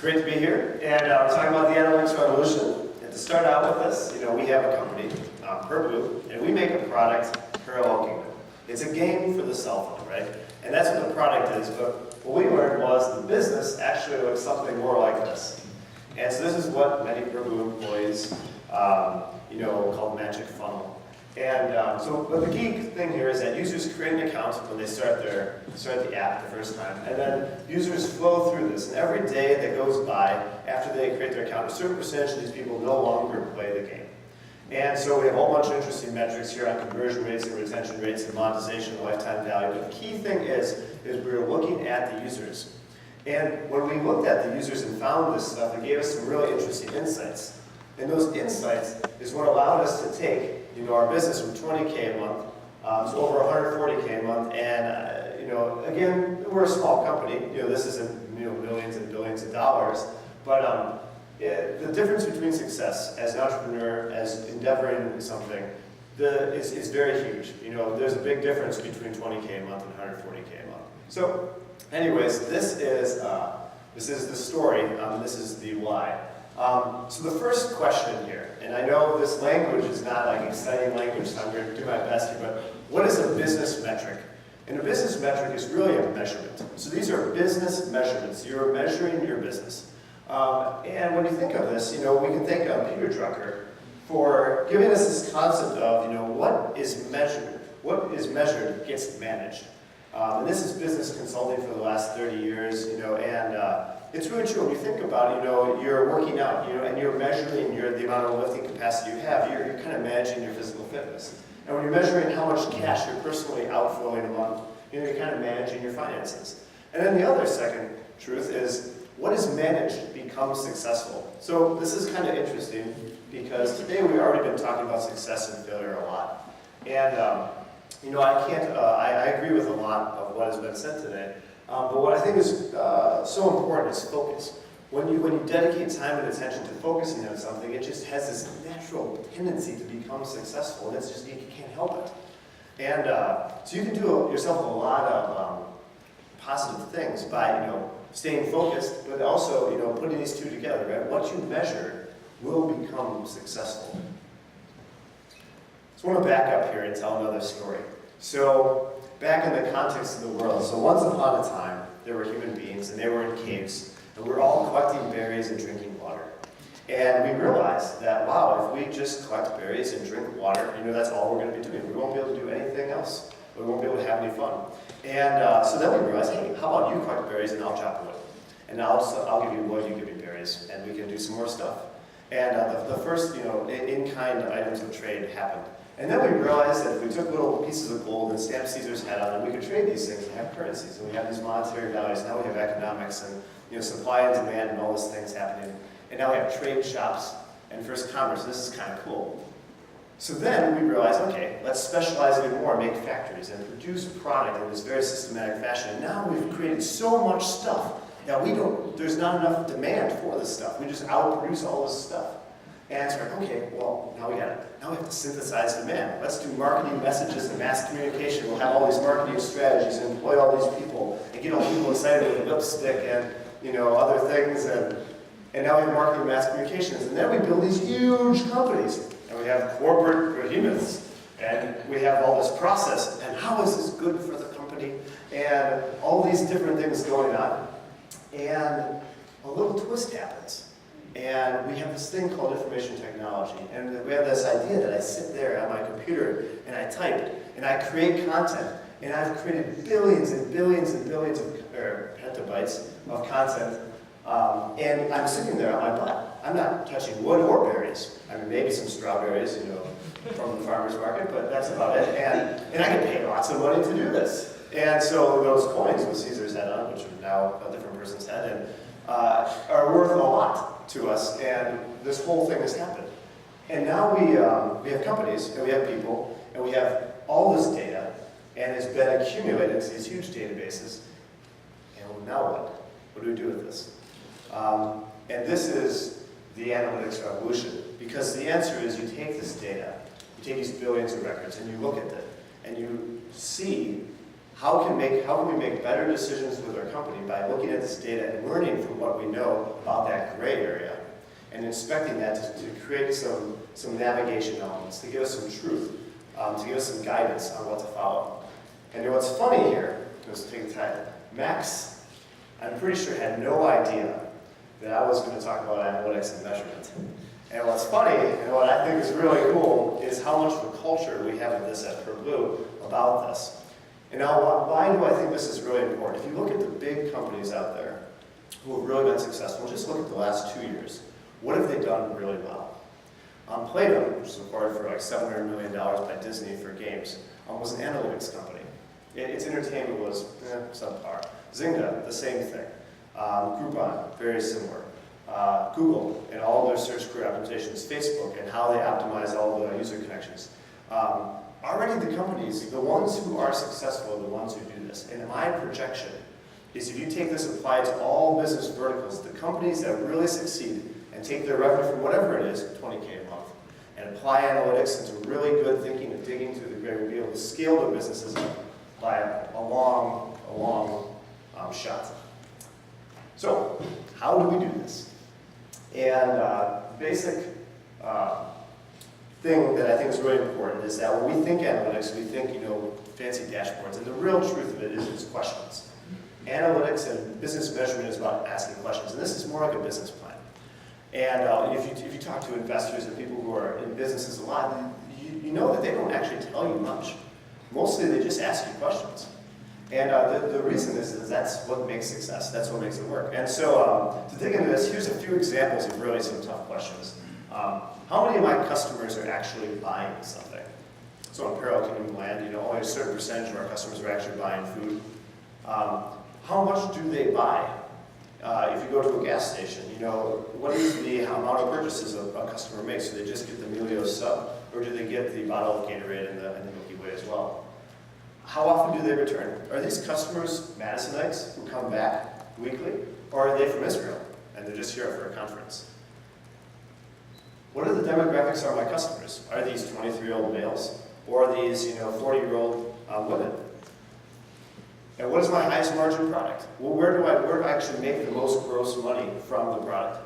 great to be here, and we're talking about the analytics revolution. And to start out with this, we have a company, PerBlue, and we make a product, Parallel Kingdom. It's a game for the cell phone, right? And that's what the product is, but what we learned was the business actually looks something more like this. And so this is what many PerBlue employees, call Magic Funnel. And but the key thing here is that users create an account when they start the app the first time, and then users flow through this. And every day that goes by after they create their account, a certain percentage of these people no longer play the game. And so we have a whole bunch of interesting metrics here on conversion rates and retention rates and monetization and lifetime value. But the key thing is we're looking at the users. And when we looked at the users and found this stuff, it gave us some really interesting insights. And those insights is what allowed us to take our business from 20K a month to over 140K a month. And again, we're a small company. This isn't millions and billions of dollars, but the difference between success as an entrepreneur, as endeavoring something, is very huge. There's a big difference between 20K a month and 140K a month. So, anyways, this is the story. This is the why. So the first question here, and I know this language is not like exciting language, so I'm going to do my best here, but what is a business metric? And a business metric is really a measurement. So these are business measurements. You're measuring your business. And when you think of this, we can thank Peter Drucker for giving us this concept of, what is measured gets managed. And this is business consulting for the last 30 years, and it's really true. When you think about it, you're working out, and you're measuring the amount of lifting capacity you have, you're kind of managing your physical fitness. And when you're measuring how much cash you're personally outflowing a month, you're kind of managing your finances. And then the other second truth is, what is managed becomes successful. So this is kind of interesting because today we've already been talking about success and failure a lot. And I agree with a lot of what has been said today. But what I think is so important is focus. When you dedicate time and attention to focusing on something, it just has this natural tendency to become successful, and it's just, you can't help it. And so you can do yourself a lot of positive things by staying focused, but also putting these two together. Right? What you measure will become successful. So I want to back up here and tell another story. So back in the context of the world, so once upon a time, there were human beings, and they were in caves, and we were all collecting berries and drinking water. And we realized that, wow, if we just collect berries and drink water, that's all we're going to be doing. We won't be able to do anything else. We won't be able to have any fun. And so then we realized, hey, how about you collect berries and I'll chop wood? And I'll give you wood, you give me berries, and we can do some more stuff. And the first, in-kind items of trade happened. And then we realized that if we took little pieces of gold and stamps Caesar's head on them, we could trade these things and have currencies. And we have these monetary values. Now we have economics and supply and demand and all these things happening. And now we have trade shops and first commerce. This is kind of cool. So then we realized, okay, let's specialize even more, make factories, and produce product in this very systematic fashion. And now we've created so much stuff that there's not enough demand for this stuff. We just outproduce all this stuff. And it's like, okay, well, now we have to synthesize demand. Let's do marketing messages and mass communication. We'll have all these marketing strategies and employ all these people and get all people excited with lipstick and other things. And now we have marketing and mass communications. And then we build these huge companies. And we have corporate behemoths. And we have all this process. And how is this good for the company? And all these different things going on. And a little twist happens. And we have this thing called information technology. And we have this idea that I sit there on my computer and I type and I create content. And I've created billions and billions and billions of petabytes of content. And I'm sitting there on my butt. I'm not touching wood or berries. I mean, maybe some strawberries, from the farmer's market, but that's about it. And I can pay lots of money to do this. And so those coins with Caesar's head on, which are now a different person's head, are worth a lot to us, and this whole thing has happened. And now we have companies, and we have people, and we have all this data, and it's been accumulated into these huge databases. And now what? What do we do with this? And this is the analytics revolution, because the answer is you take this data, you take these billions of records, and you look at it, and you see how can we make better decisions with our company by looking at this data and learning from what we know about that gray area and inspecting that to create some navigation elements, to give us some truth, to give us some guidance on what to follow. And what's funny here, let's take a time, Max, I'm pretty sure had no idea that I was going to talk about analytics and measurement. And what's funny, and what I think is really cool, is how much of a culture we have in this at PerBlue about this. And now, why do I think this is really important? If you look at the big companies out there who have really been successful, just look at the last 2 years. What have they done really well? Play-Doh, which is acquired for like $700 million by Disney for games, was an analytics company. Its entertainment was subpar. Zynga, the same thing. Groupon, very similar. Google and all their search query optimizations, Facebook and how they optimize all the user connections. Already the companies, the ones who are successful are the ones who do this. And my projection is if you take this and apply it to all business verticals, the companies that really succeed and take their revenue from whatever it is, $20K a month, and apply analytics into really good thinking and digging through the gray, will be able to scale their businesses by a long shot. So, how do we do this? And basic thing that I think is really important is that when we think analytics, we think, fancy dashboards, and the real truth of it is it's questions. Analytics and business measurement is about asking questions, and this is more like a business plan. And if you talk to investors and people who are in businesses a lot, you know that they don't actually tell you much. Mostly they just ask you questions. And the reason is that's what makes success, that's what makes it work. And so to dig into this, here's a few examples of really some tough questions. How many of my customers are actually buying something? So in Apparel Kingdom Land, only a certain percentage of our customers are actually buying food. How much do they buy? If you go to a gas station, what is the amount of purchases a customer makes? Do they just get the Melio sub, or do they get the bottle of Gatorade and the Milky Way as well? How often do they return? Are these customers Madisonites who come back weekly, or are they from Israel and they're just here for a conference? What are the demographics of my customers? Are these 23-year-old males, or are these 40-year-old women? And what is my highest margin product? Well, where do I actually make the most gross money from the product?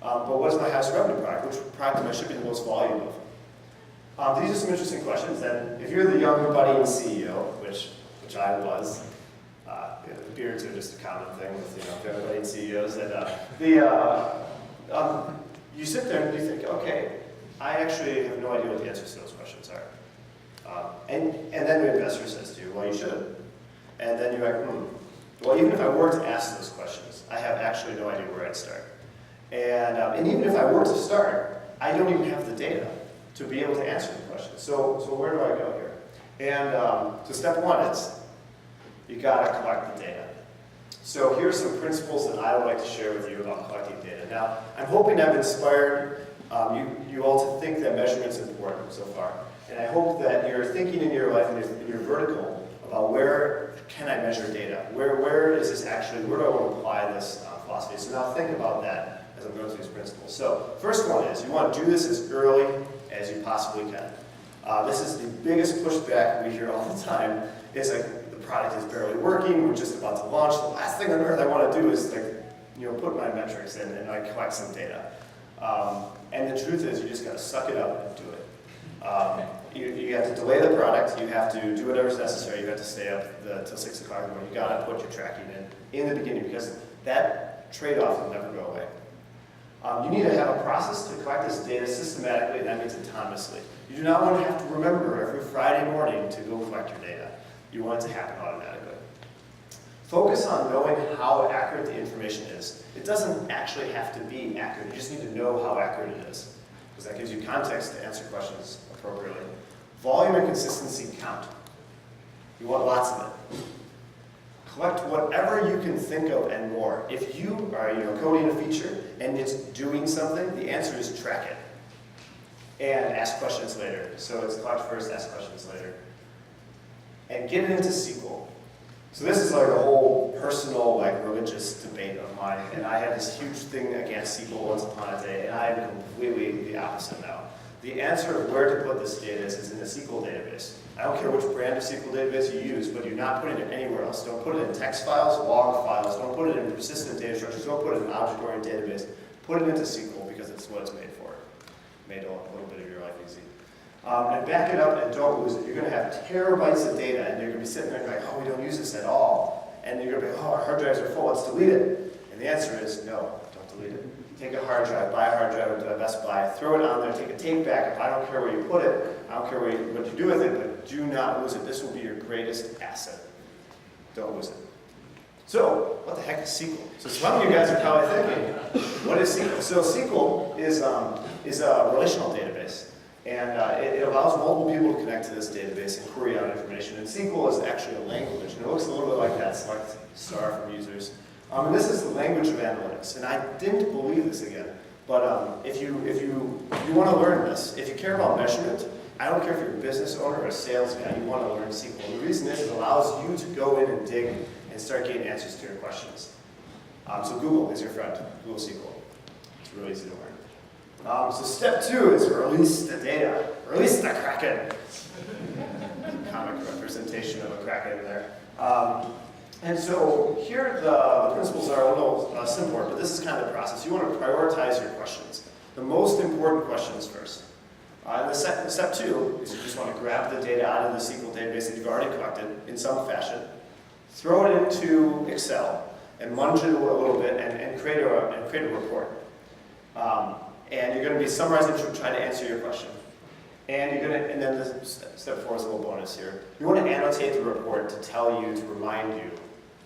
But what is my highest revenue product? Which product am I shipping the most volume of? These are some interesting questions. And if you're the young budding CEO, which I was, beards are just a common thing with young budding CEOs. And you sit there and you think, okay, I actually have no idea what the answers to those questions are. And then the investor says to you, well, you should. And then you're like, well, even if I were to ask those questions, I have actually no idea where I'd start. And even if I were to start, I don't even have the data to be able to answer the question. So where do I go here? And so step one is, you gotta collect the data. So here's some principles that I would like to share with you about collecting data. Now, I'm hoping I've inspired you all to think that measurement's important so far. And I hope that you're thinking in your life, in your vertical, about where can I measure data? Where is this actually, where do I want to apply this philosophy? So now think about that as I'm going through these principles. So first one is, you want to do this as early as you possibly can. This is the biggest pushback we hear all the time. It's like, the product is barely working, we're just about to launch. The last thing on earth I want to do is put my metrics in and I collect some data. And the truth is, you just got to suck it up and do it. You have to delay the product, you have to do whatever's necessary, you have to stay up till 6 o'clock in the morning. You got to put your tracking in the beginning, because that trade-off will never go away. You need to have a process to collect this data systematically, and that means autonomously. You do not want to have to remember every Friday morning to go collect your data. You want it to happen automatically. Focus on knowing how accurate the information is. It doesn't actually have to be accurate, you just need to know how accurate it is, because that gives you context to answer questions appropriately. Volume and consistency count. You want lots of it. Collect whatever you can think of and more. If you are coding a feature and it's doing something, the answer is track it. And ask questions later. So it's collect first, ask questions later. And get it into SQL. So this is like a whole personal, religious debate of mine. And I had this huge thing against SQL once upon a day, and I am completely the opposite now. The answer of where to put this data is in a SQL database. I don't care which brand of SQL database you use, but you're not putting it anywhere else. Don't put it in text files, log files, don't put it in persistent data structures, don't put it in an object-oriented database. Put it into SQL because it's what it's made for. Made a little bit of your life easy. And back it up and don't lose it. You're going to have terabytes of data, and you're going to be sitting there going, oh, we don't use this at all. And you're going to be, oh, our hard drives are full, let's delete it. And the answer is no, don't delete it. Take a hard drive, buy a hard drive at Best Buy, throw it on there, take a tape backup. I don't care where you put it, I don't care what you do with it, but do not lose it. This will be your greatest asset. Don't lose it. So, what the heck is SQL? So some of you guys are probably thinking, what is SQL? So SQL is a relational database. And it allows multiple people to connect to this database and query out information. And SQL is actually a language, and it looks a little bit like that select star from users. And this is the language of analytics. And I didn't believe this again, but if you want to learn this, if you care about measurement, I don't care if you're a business owner or a sales guy, you want to learn SQL. And the reason is it allows you to go in and dig and start getting answers to your questions. So Google is your friend, Google SQL. It's really easy to learn. So step 2 is release the data. Release the Kraken. Comic representation of a Kraken there. And so here the principles are a little simpler, but this is kind of the process. You want to prioritize your questions. The most important questions first. And step 2 is you just want to grab the data out of the SQL database that you've already collected in some fashion, throw it into Excel, and munch it a little bit and create a report. And you're going to be summarizing to try to answer your question. And then step 4 is a little bonus here. You want to annotate the report to tell you, to remind you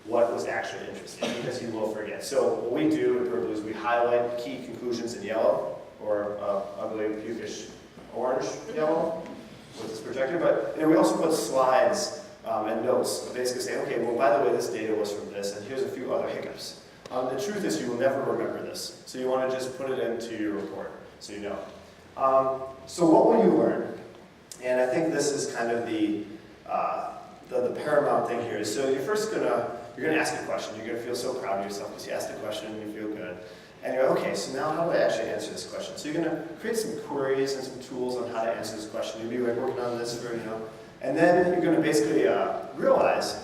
what was actually interesting, because you will forget. So what we do at PerBlue is we highlight key conclusions in yellow, or ugly, pukish orange yellow with this projector. But we also put slides and notes, basically saying, okay, well, by the way, this data was from this, and here's a few other hiccups. The truth is you will never remember this, so you want to just put it into your report, so you know. So what will you learn? And I think this is kind of the paramount thing here. So you're going to ask a question. You're going to feel so proud of yourself because you asked a question and you feel good. And you're like, okay, so now how do I actually answer this question? So you're going to create some queries and some tools on how to answer this question. You'll be like working on this for, and then you're going to basically realize,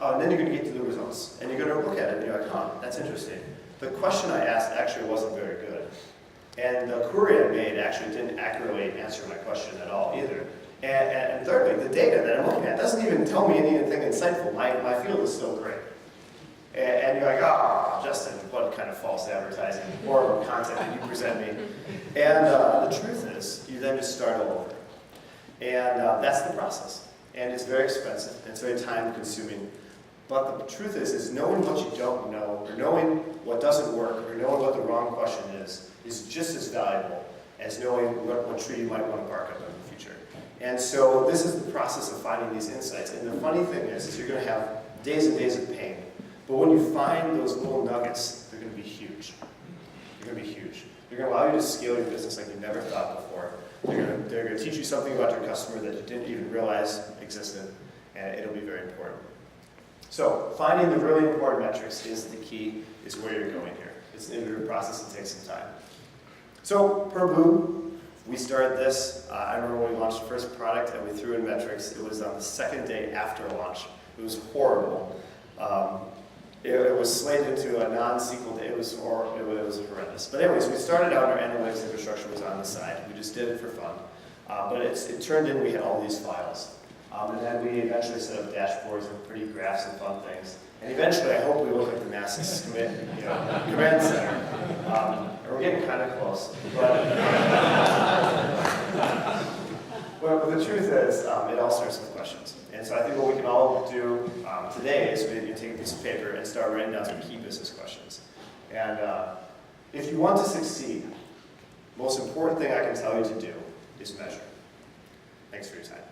and then you're going to get to the results. And you're going to look at it and you're like, huh, that's interesting. The question I asked actually wasn't very good. And the query I made actually didn't accurately answer my question at all either. And thirdly, the data that I'm looking at doesn't even tell me anything insightful. My field is still great. And you're like, oh, Justin, what kind of false advertising, horrible content that you present me. And the truth is, you then just start all over. And that's the process. And it's very expensive, and it's very time consuming. But the truth is knowing what you don't know, or knowing what doesn't work, or knowing what the wrong question is just as valuable as knowing what tree you might want to bark up in the future. And so this is the process of finding these insights. And the funny thing is you're going to have days and days of pain. But when you find those little nuggets, they're going to be huge. They're going to be huge. They're going to allow you to scale your business like you never thought before. They're going to teach you something about your customer that you didn't even realize existed, and it'll be very important. So finding the really important metrics is the key, is where you're going here. It's an iterative process that takes some time. So PerBlue, we started this. I remember when we launched the first product and we threw in metrics. It was on the second day after launch. It was horrible. It was slated into a non-SQL day. It was horrendous. But anyways, we started out, our analytics infrastructure was on the side. We just did it for fun. But it turned in, we had all these files. And then we eventually set up dashboards and pretty graphs and fun things. And eventually, I hope we look like the NASA's command center. And we're getting kind of close. But the truth is, it all starts with questions. And so I think what we can all do today is we take a piece of paper and start writing down some key business questions. And if you want to succeed, the most important thing I can tell you to do is measure. Thanks for your time.